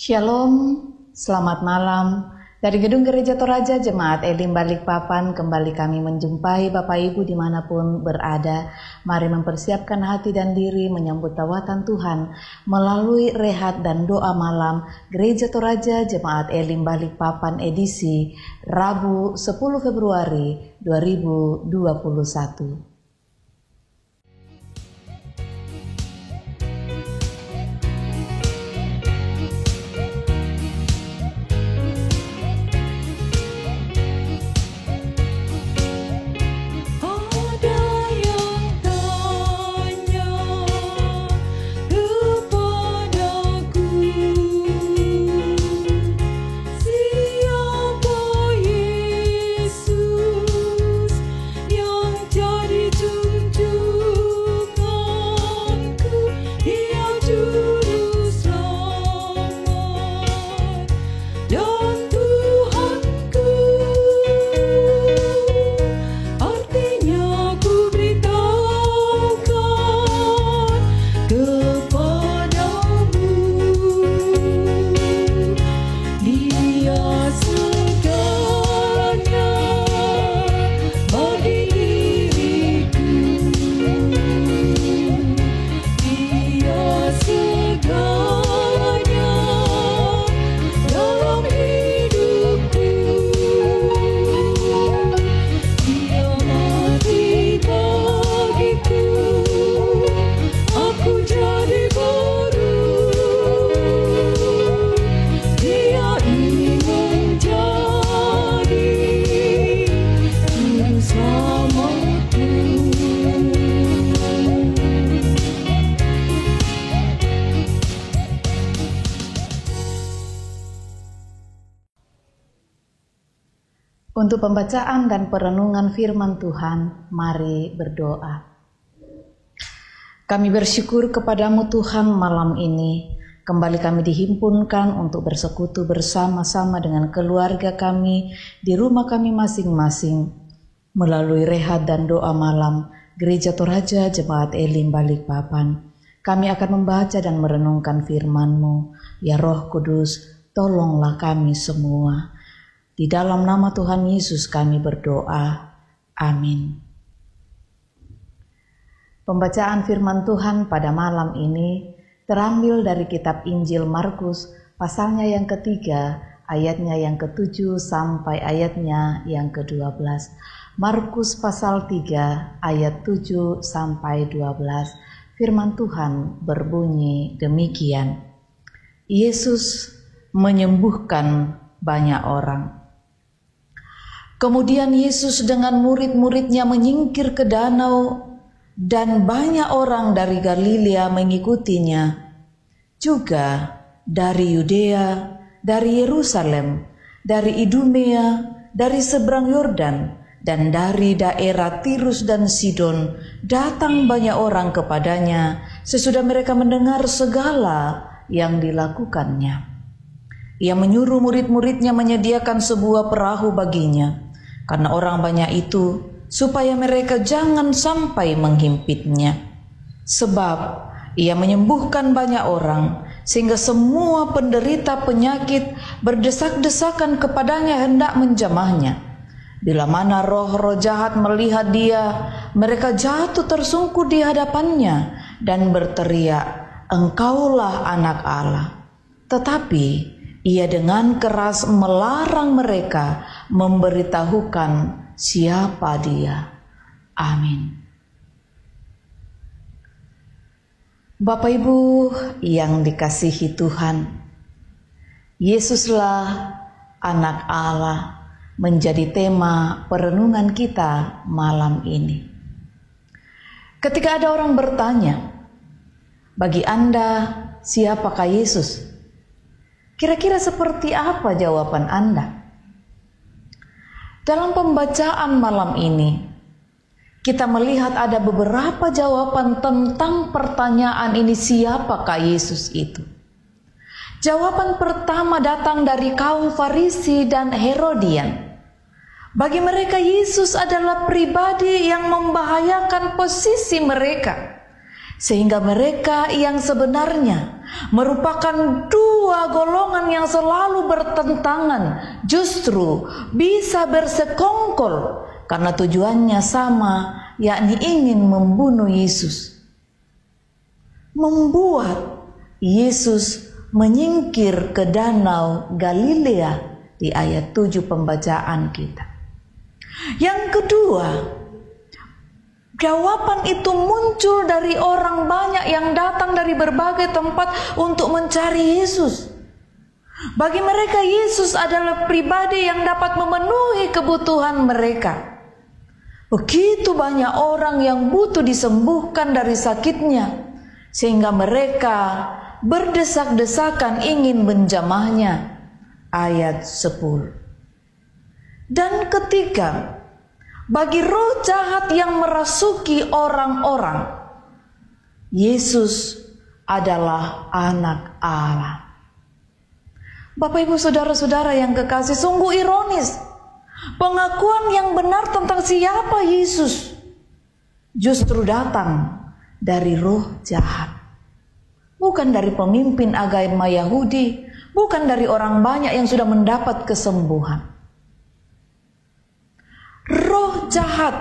Shalom, selamat malam. Dari Gedung Gereja Toraja Jemaat Elim Balikpapan, kembali kami menjumpai Bapak Ibu dimanapun berada. Mari mempersiapkan hati dan diri menyambut tawatan Tuhan melalui rehat dan doa malam Gereja Toraja Jemaat Elim Balikpapan edisi Rabu 10 Februari 2021. Untuk pembacaan dan perenungan firman Tuhan, mari berdoa. Kami bersyukur kepadamu Tuhan malam ini. Kembali kami dihimpunkan untuk bersekutu bersama-sama dengan keluarga kami di rumah kami masing-masing. Melalui rehat dan doa malam, Gereja Toraja Jemaat Elim Balikpapan, kami akan membaca dan merenungkan firman-Mu. Ya Roh Kudus, tolonglah kami semua. Di dalam nama Tuhan Yesus kami berdoa. Amin. Pembacaan firman Tuhan pada malam ini terambil dari kitab Injil Markus, pasalnya yang ketiga, ayatnya yang ke-7 sampai ayatnya yang ke-12. Markus pasal 3 ayat 7 sampai 12. Firman Tuhan berbunyi demikian. Yesus menyembuhkan banyak orang. Kemudian Yesus dengan murid-muridnya menyingkir ke danau dan banyak orang dari Galilea mengikutinya. Juga dari Yudea, dari Yerusalem, dari Idumea, dari seberang Yordan, dan dari daerah Tirus dan Sidon datang banyak orang kepadanya sesudah mereka mendengar segala yang dilakukannya. Ia menyuruh murid-muridnya menyediakan sebuah perahu baginya, karena orang banyak itu, supaya mereka jangan sampai menghimpitnya. Sebab ia menyembuhkan banyak orang, sehingga semua penderita penyakit berdesak-desakan kepadanya hendak menjamahnya. Bila mana roh-roh jahat melihat dia, mereka jatuh tersungkur di hadapannya dan berteriak, "Engkaulah Anak Allah." Tetapi ia dengan keras melarang mereka memberitahukan siapa dia. Amin. Bapak Ibu yang dikasihi Tuhan, Yesuslah Anak Allah menjadi tema perenungan kita malam ini. Ketika ada orang bertanya, bagi Anda siapakah Yesus? Kira-kira seperti apa jawaban Anda? Dalam pembacaan malam ini, kita melihat ada beberapa jawaban tentang pertanyaan ini, siapakah Yesus itu? Jawaban pertama datang dari kaum Farisi dan Herodian. Bagi mereka Yesus adalah pribadi yang membahayakan posisi mereka, sehingga mereka yang sebenarnya merupakan dua golongan yang selalu bertentangan, justru bisa bersekongkol karena tujuannya sama, yakni ingin membunuh Yesus. Membuat Yesus menyingkir ke danau Galilea di ayat 7 pembacaan kita. Yang kedua, jawaban itu muncul dari orang banyak yang datang dari berbagai tempat untuk mencari Yesus. Bagi mereka Yesus adalah pribadi yang dapat memenuhi kebutuhan mereka. Begitu banyak orang yang butuh disembuhkan dari sakitnya, sehingga mereka berdesak-desakan ingin menjamahnya. Ayat 10. Dan ketiga, bagi roh jahat yang merasuki orang-orang, Yesus adalah anak Allah. Bapak ibu saudara-saudara yang kekasih, sungguh ironis. Pengakuan yang benar tentang siapa Yesus justru datang dari roh jahat. Bukan dari pemimpin agama Yahudi, bukan dari orang banyak yang sudah mendapat kesembuhan. Roh jahat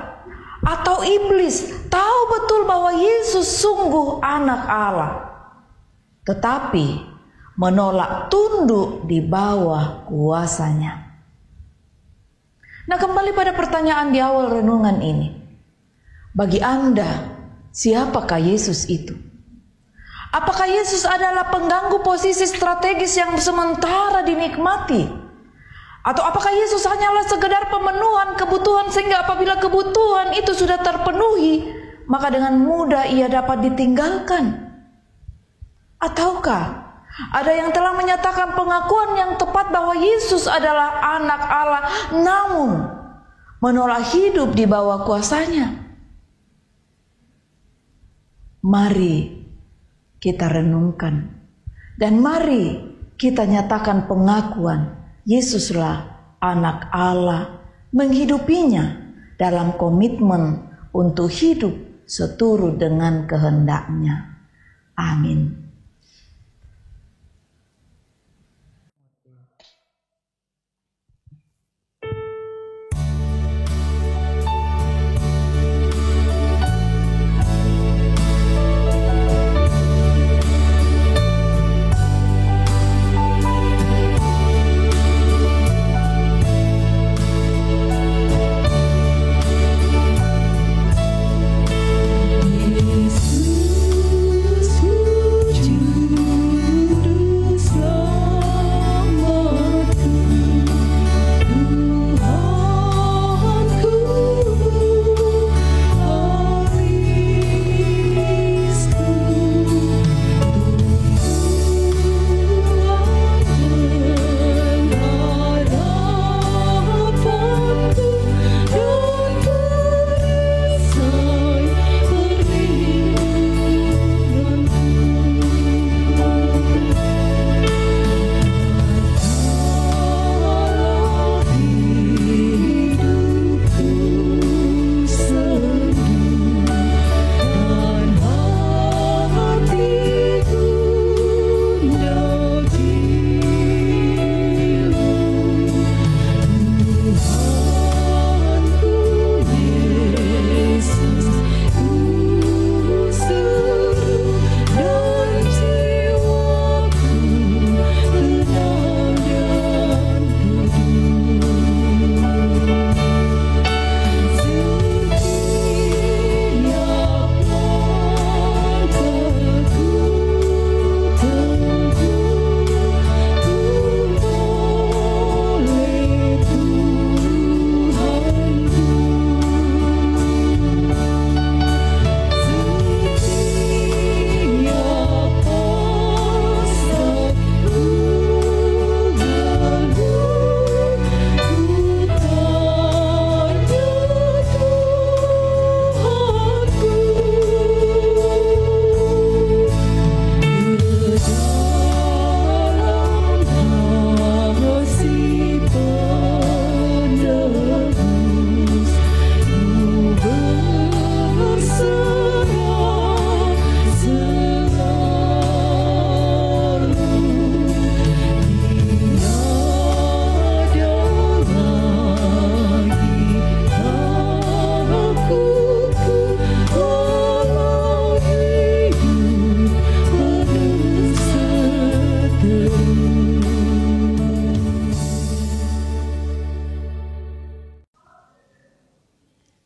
atau iblis tahu betul bahwa Yesus sungguh anak Allah, tetapi menolak tunduk di bawah kuasanya. Nah, kembali pada pertanyaan di awal renungan ini. Bagi Anda, siapakah Yesus itu? Apakah Yesus adalah pengganggu posisi strategis yang sementara dinikmati? Atau apakah Yesus hanyalah sekedar pemenuhan kebutuhan sehingga apabila kebutuhan itu sudah terpenuhi, maka dengan mudah ia dapat ditinggalkan? Ataukah ada yang telah menyatakan pengakuan yang tepat bahwa Yesus adalah anak Allah, namun menolak hidup di bawah kuasanya? Mari kita renungkan dan mari kita nyatakan pengakuan Yesuslah anak Allah, menghidupinya dalam komitmen untuk hidup seturut dengan kehendak-Nya. Amin.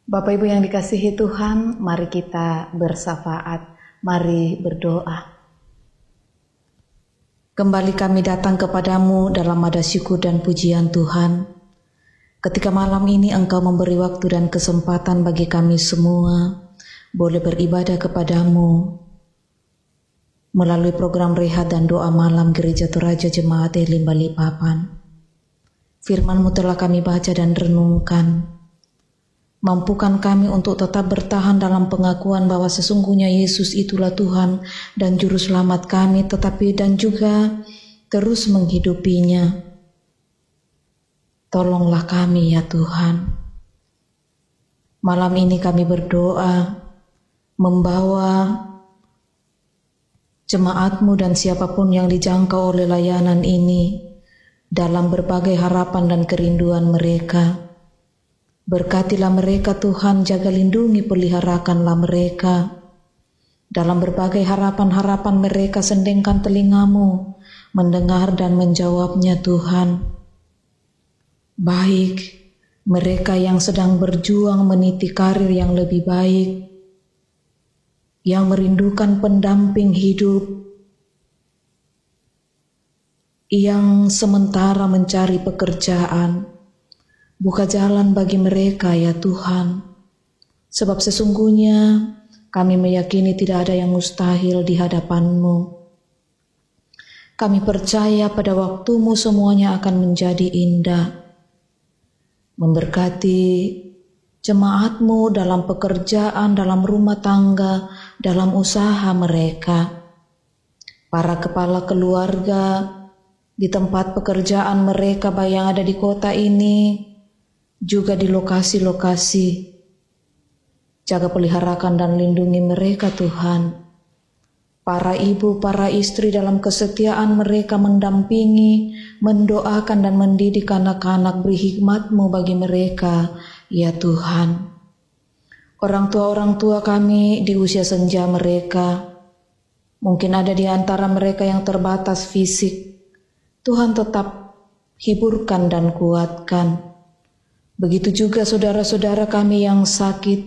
Bapak Ibu yang dikasihi Tuhan, mari kita bersyafaat, mari berdoa. Kembali kami datang kepadamu dalam nada syukur dan pujian Tuhan. Ketika malam ini Engkau memberi waktu dan kesempatan bagi kami semua, boleh beribadah kepadamu melalui program rehat dan doa malam Gereja Toraja Jemaat Elim Balikpapan. Firman-Mu telah kami baca dan renungkan. Mampukan kami untuk tetap bertahan dalam pengakuan bahwa sesungguhnya Yesus itulah Tuhan dan Juru Selamat kami, tetapi dan juga terus menghidupinya. Tolonglah kami ya Tuhan. Malam ini kami berdoa, membawa jemaat-Mu dan siapapun yang dijangkau oleh layanan ini dalam berbagai harapan dan kerinduan mereka. Berkatilah mereka Tuhan, jaga lindungi peliharakanlah mereka. Dalam berbagai harapan-harapan mereka sendengkan telinga-Mu, mendengar dan menjawabnya Tuhan. Baik mereka yang sedang berjuang meniti karir yang lebih baik, yang merindukan pendamping hidup, yang sementara mencari pekerjaan. Buka jalan bagi mereka ya Tuhan, sebab sesungguhnya kami meyakini tidak ada yang mustahil di hadapan-Mu. Kami percaya pada waktu-Mu semuanya akan menjadi indah. Memberkati jemaat-Mu dalam pekerjaan, dalam rumah tangga, dalam usaha mereka. Para kepala keluarga di tempat pekerjaan mereka baik yang ada di kota ini, juga di lokasi-lokasi. Jaga peliharakan dan lindungi mereka Tuhan. Para ibu, para istri dalam kesetiaan mereka mendampingi, mendoakan dan mendidik anak-anak, beri hikmat-Mu bagi mereka ya Tuhan. Orang tua kami di usia senja mereka, mungkin ada di antara mereka yang terbatas fisik. Tuhan tetap hiburkan dan kuatkan. Begitu juga saudara-saudara kami yang sakit,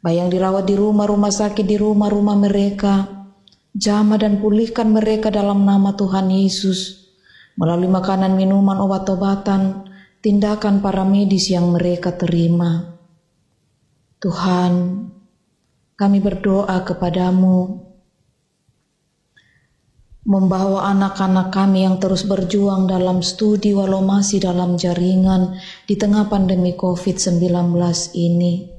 baik yang dirawat di rumah sakit, di rumah mereka. Jamah dan pulihkan mereka dalam nama Tuhan Yesus, melalui makanan, minuman, obat-obatan, tindakan para medis yang mereka terima. Tuhan, kami berdoa kepadamu, membawa anak-anak kami yang terus berjuang dalam studi walau masih dalam jaringan di tengah pandemi COVID-19 ini.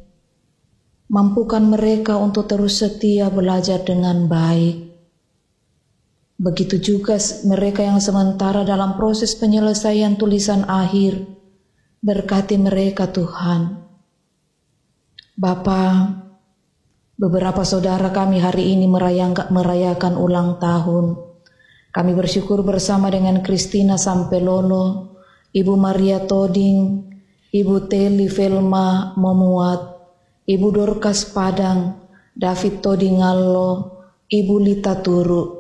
Mampukan mereka untuk terus setia belajar dengan baik. Begitu juga mereka yang sementara dalam proses penyelesaian tulisan akhir. Berkati mereka Tuhan. Bapa, beberapa saudara kami hari ini merayakan ulang tahun. Kami bersyukur bersama dengan Kristina Sampelolo, Ibu Maria Toding, Ibu Teli Velma Momuat, Ibu Dorcas Padang, David Todingallo, Ibu Lita Turu.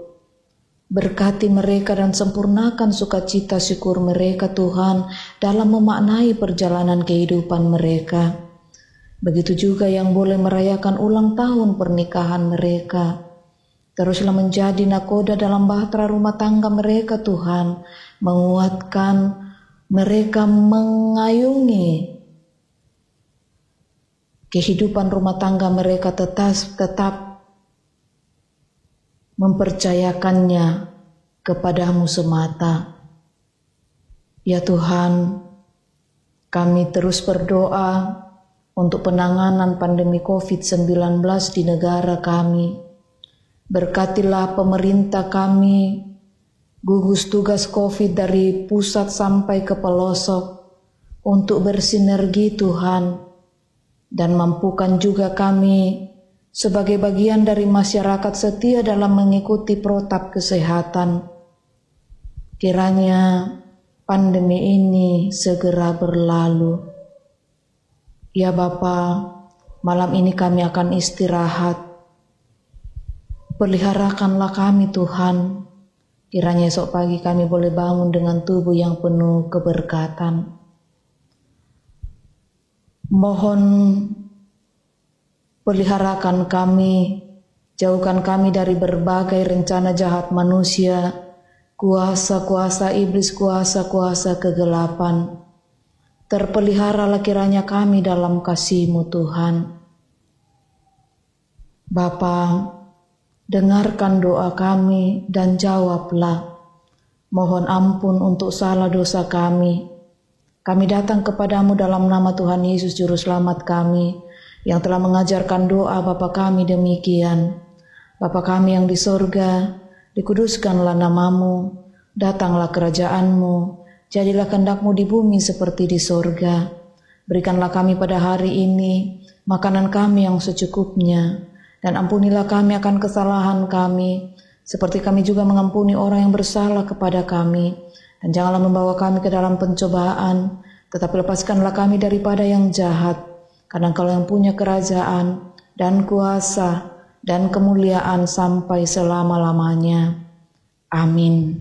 Berkati mereka dan sempurnakan sukacita syukur mereka Tuhan dalam memaknai perjalanan kehidupan mereka. Begitu juga yang boleh merayakan ulang tahun pernikahan mereka. Teruslah menjadi nakoda dalam bahtera rumah tangga mereka Tuhan, menguatkan mereka, mengayungi kehidupan rumah tangga mereka, tetap mempercayakannya kepadamu semata. Ya Tuhan, kami terus berdoa untuk penanganan pandemi COVID-19 di negara kami. Berkatilah pemerintah kami, gugus tugas COVID dari pusat sampai ke pelosok untuk bersinergi Tuhan, dan mampukan juga kami sebagai bagian dari masyarakat setia dalam mengikuti protap kesehatan. Kiranya pandemi ini segera berlalu. Ya Bapa, malam ini kami akan istirahat. Peliharakanlah kami Tuhan, Kiranya esok pagi kami boleh bangun dengan tubuh yang penuh keberkatan. Mohon peliharakan kami, jauhkan kami dari berbagai rencana jahat manusia, kuasa-kuasa iblis, kuasa-kuasa kegelapan. Terpeliharalah kiranya kami dalam kasih-Mu Tuhan. Bapa, dengarkan doa kami dan jawablah. Mohon ampun untuk salah dosa kami. Kami datang kepadamu dalam nama Tuhan Yesus Juru Selamat kami, yang telah mengajarkan doa Bapa kami demikian. Bapa kami yang di sorga, dikuduskanlah namamu, datanglah kerajaan-Mu, jadilah kehendak-Mu di bumi seperti di sorga. Berikanlah kami pada hari ini makanan kami yang secukupnya, dan ampunilah kami akan kesalahan kami, seperti kami juga mengampuni orang yang bersalah kepada kami. Dan janganlah membawa kami ke dalam pencobaan, tetapi lepaskanlah kami daripada yang jahat. Karena Engkau yang punya kerajaan dan kuasa dan kemuliaan sampai selama-lamanya. Amin.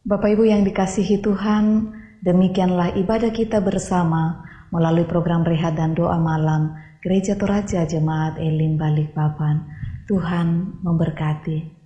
Bapak Ibu yang dikasihi Tuhan, demikianlah ibadah kita bersama melalui program Rehat dan Doa Malam Gereja Toraja Jemaat Elim Balikpapan. Tuhan memberkati.